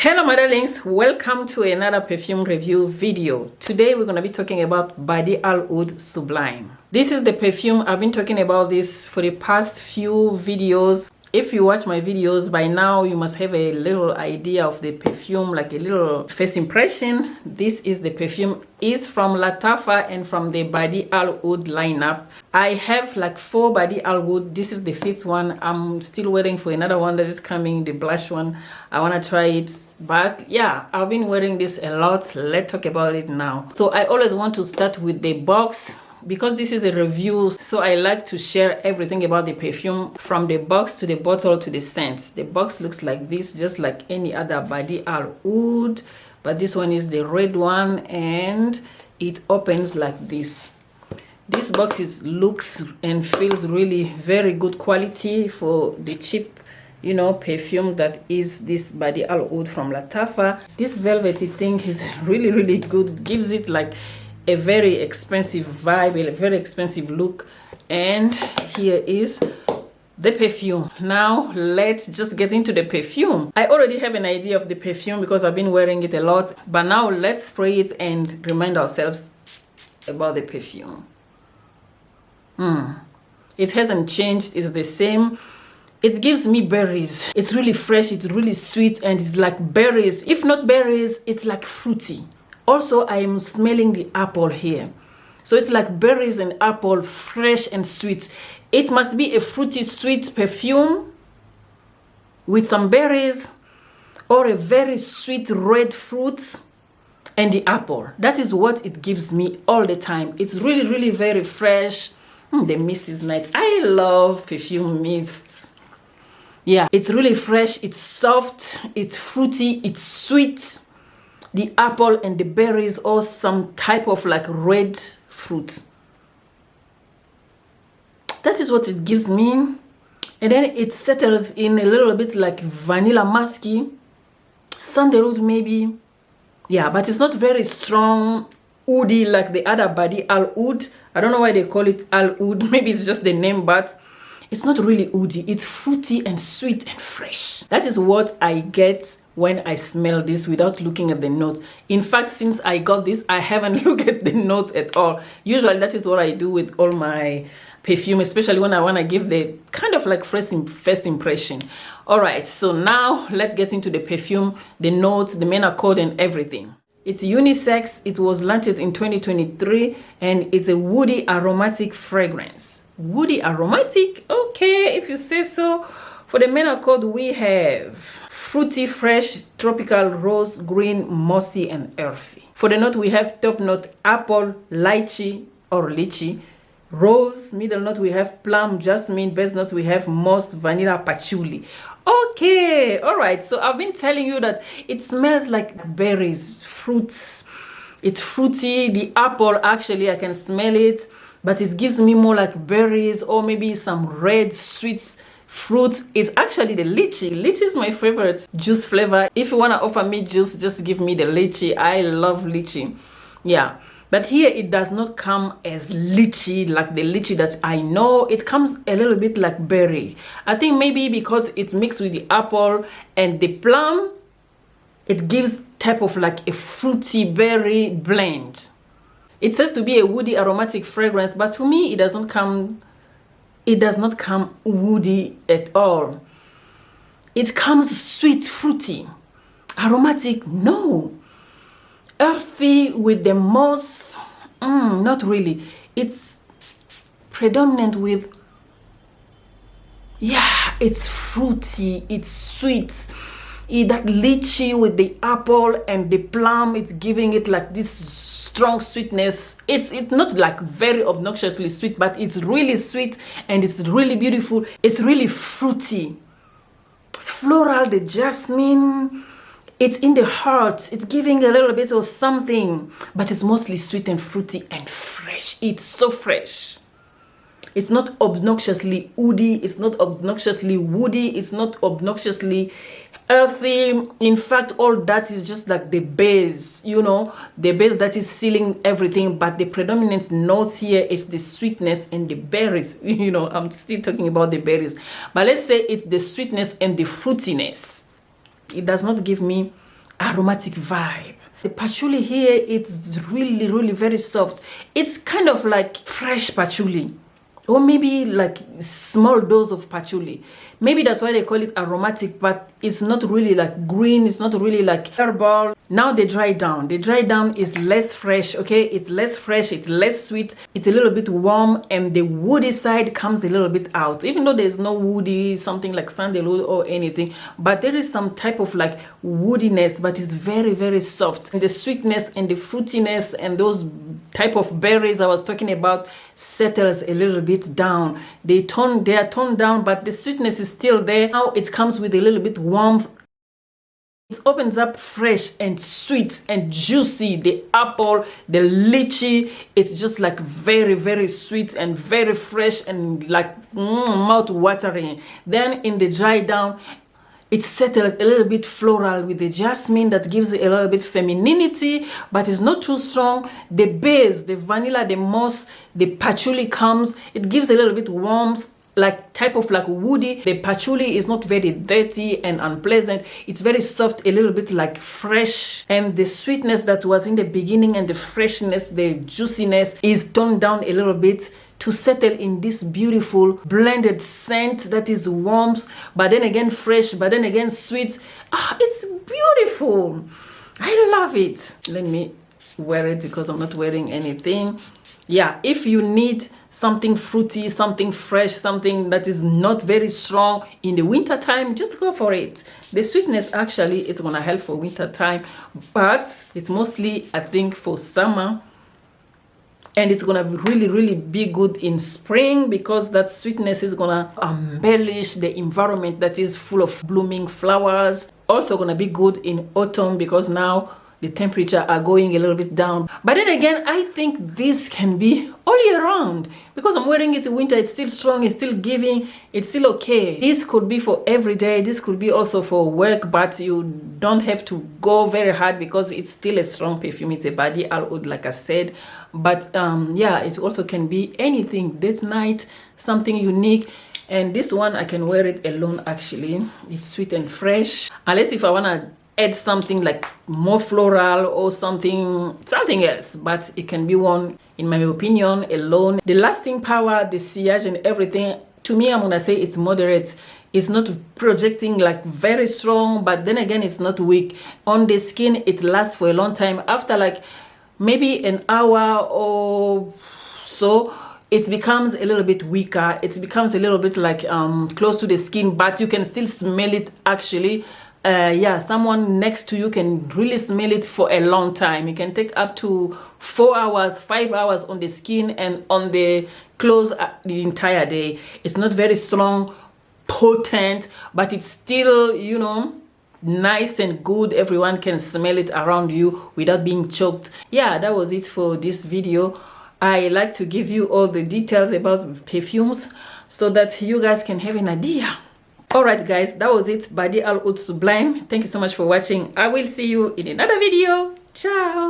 Hello my darlings, welcome to another perfume review video. Today we're going to be talking about BADE'E AL OUD SUBLIME. This is the perfume. I've been talking about this for the past few videos. If you watch my videos by now, you must have a little idea of the perfume, like a little first impression. This is the perfume. Is from Lataffa and from the BADE'E AL OUD lineup. I have like 4 BADE'E AL OUD. This is the 5th one. I'm still waiting for another one that is coming, the blush one. I want to try it. But yeah, I've been wearing this a lot. Let's talk about it now. So I always want to start with the box, because this is a review, so I like to share everything about the perfume from the box to the bottle to the scents. The box looks like this, just like any other BADE'E AL OUD, but this one is the red one and it opens like this. This box looks and feels really very good quality for the cheap, you know, perfume that is this BADE'E AL OUD from Lataffa. This velvety thing is really good. It gives it like a very expensive vibe, a very expensive look. And here is the perfume. Now let's just get into the perfume. I already have an idea of the perfume because I've been wearing it a lot, but now let's spray it and remind ourselves about the perfume. It hasn't changed, it's the same. It gives me berries. It's really fresh, it's really sweet, and it's like berries. If not berries, it's like fruity. Also, I am smelling the apple here. So it's like berries and apple, fresh and sweet. It must be a fruity, sweet perfume with some berries or a very sweet red fruit and the apple. That is what it gives me all the time. It's really very fresh. The mist is nice. I love perfume mists. Yeah, it's really fresh, it's soft, it's fruity, it's sweet. The apple and the berries, or some type of like red fruit. That is what it gives me. And then it settles in a little bit like vanilla musky, sandalwood maybe. Yeah, but it's not very strong, woody like the other BADE'E AL OUD. I don't know why they call it Al Oud. Maybe it's just the name, but it's not really woody. It's fruity and sweet and fresh. That is what I get when I smell this without looking at the notes. In fact, since I got this, I haven't looked at the note at all. Usually that is what I do with all my perfume, especially when I want to give the kind of like first impression. All right, so now let's get into the perfume, the notes, the main accord and everything. It's unisex. It was launched in 2023 and it's a woody aromatic fragrance. Woody aromatic? Okay, if you say so. For the main accord, we have fruity, fresh, tropical, rose, green, mossy, and earthy. For the note, we have top note apple, lychee or lychee, rose. Middle note, we have plum, jasmine. Base note, we have moss, vanilla, patchouli. Okay, all right. So I've been telling you that it smells like berries, fruits. It's fruity. The apple, actually, I can smell it, but it gives me more like berries or maybe some red sweets. Fruit. It's actually the lychee. Lychee is my favorite juice flavor. If you want to offer me juice, just give me the lychee. I love lychee. Yeah, but here it does not come as lychee like the lychee that I know. It comes a little bit like berry. I think maybe because it's mixed with the apple and the plum, it gives type of like a fruity berry blend. It says to be a woody aromatic fragrance, but to me it does not come woody at all. It comes sweet, fruity. Aromatic, no. Earthy with the moss, not really. It's predominant with, yeah, it's fruity, it's sweet. That lychee with the apple and the plum, it's giving it like this strong sweetness. It's not like very obnoxiously sweet, but it's really sweet and it's really beautiful. It's really fruity, floral, the jasmine. It's in the heart. It's giving a little bit of something, but it's mostly sweet and fruity and fresh. It's so fresh. It's not obnoxiously woody. It's not obnoxiously woody. It's not obnoxiously earthy. In fact, all that is just like the base, you know, the base that is sealing everything. But the predominant notes here is the sweetness and the berries. You know, I'm still talking about the berries, but let's say it's the sweetness and the fruitiness. It does not give me aromatic vibe. The patchouli here, it's really very soft. It's kind of like fresh patchouli, or maybe like small dose of patchouli. Maybe that's why they call it aromatic, but it's not really like green, it's not really like herbal. Now they dry down. The dry down is less fresh, okay? It's less fresh, it's less sweet, it's a little bit warm, and the woody side comes a little bit out. Even though there's no woody, something like sandalwood or anything, but there is some type of like woodiness, but it's very soft. And the sweetness and the fruitiness and those type of berries I was talking about settles a little bit down. They are toned down, but the sweetness is still there. Now it comes with a little bit warmth. It opens up fresh and sweet and juicy. The apple, the lychee, it's just like very sweet and very fresh and like mouth watering. Then in the dry down, it settles a little bit floral with the jasmine that gives it a little bit femininity, but it's not too strong. The base, the vanilla, the moss, the patchouli comes. It gives a little bit warmth, like type of like woody. The patchouli is not very dirty and unpleasant. It's very soft, a little bit like fresh, and the sweetness that was in the beginning and the freshness, the juiciness is toned down a little bit to settle in this beautiful blended scent that is warm, but then again fresh, but then again sweet. It's beautiful. I love it. Let me wear it because I'm not wearing anything. Yeah, if you need something fruity, something fresh, something that is not very strong in the winter time, just go for it. The sweetness actually is gonna help for winter time, but it's mostly I think for summer, and it's gonna really be good in spring because that sweetness is gonna embellish the environment that is full of blooming flowers. Also gonna be good in autumn because now the temperature are going a little bit down. But then again, I think this can be all year round because I'm wearing it in winter. It's still strong, it's still giving, it's still okay. This could be for every day. This could be also for work, but you don't have to go very hard because it's still a strong perfume. It's a BADE'E Al Oud, like I said. But yeah, it also can be anything, date night, something unique. And this one I can wear it alone actually. It's sweet and fresh, unless if I want to add something like more floral or something else, but it can be worn, in my opinion, alone. The lasting power, the sillage and everything, to me, I'm gonna say it's moderate. It's not projecting like very strong, but then again, it's not weak. On the skin, it lasts for a long time. After like maybe an hour or so, it becomes a little bit weaker. It becomes a little bit like close to the skin, but you can still smell it actually. Yeah, someone next to you can really smell it for a long time. It can take up to 4 hours, 5 hours on the skin and on the clothes the entire day. It's not very strong, potent, but it's still, you know, nice and good. Everyone can smell it around you without being choked. Yeah, that was it for this video. I like to give you all the details about perfumes so that you guys can have an idea. Alright guys, that was it. BADE'E Al Oud Sublime. Thank you so much for watching. I will see you in another video. Ciao.